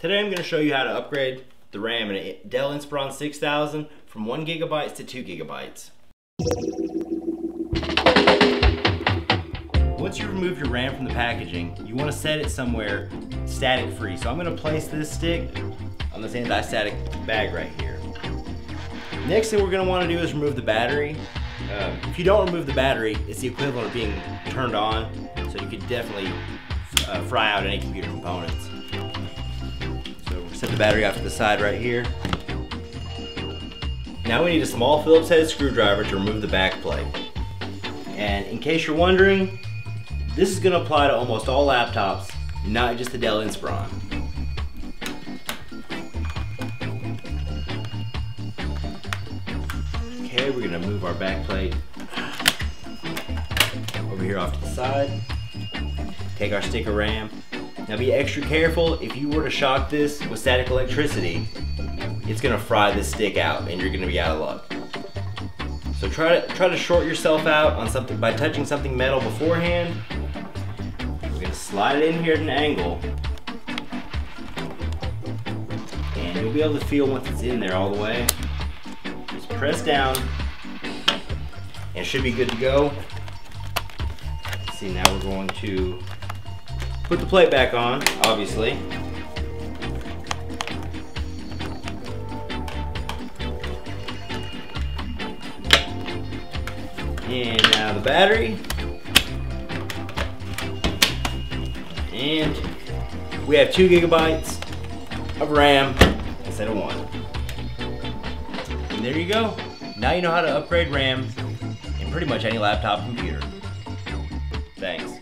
Today I'm going to show you how to upgrade the RAM in a Dell Inspiron 6000 from 1 GB to 2 GB. Once you remove your RAM from the packaging, you want to set it somewhere static free. So I'm going to place this stick on this anti-static bag right here. Next thing we're going to want to do is remove the battery. If you don't remove the battery, it's the equivalent of being turned on, so you could definitely fry out any computer components. So we'll set the battery off to the side right here. Now we need a small Phillips head screwdriver to remove the back plate. And in case you're wondering, this is going to apply to almost all laptops, not just the Dell Inspiron. Okay, we're going to move our back plate over here off to the side. Take our stick of RAM. Now be extra careful. If you were to shock this with static electricity, it's going to fry this stick out and you're going to be out of luck. So try to short yourself out on something by touching something metal beforehand. We're going to slide it in here at an angle, and you'll be able to feel once it's in there all the way. Just press down and it should be good to go. Let's see, now we're going to put the plate back on, obviously. And now the battery. And we have 2 GB of RAM instead of 1. And there you go. Now you know how to upgrade RAM in pretty much any laptop computer. Thanks.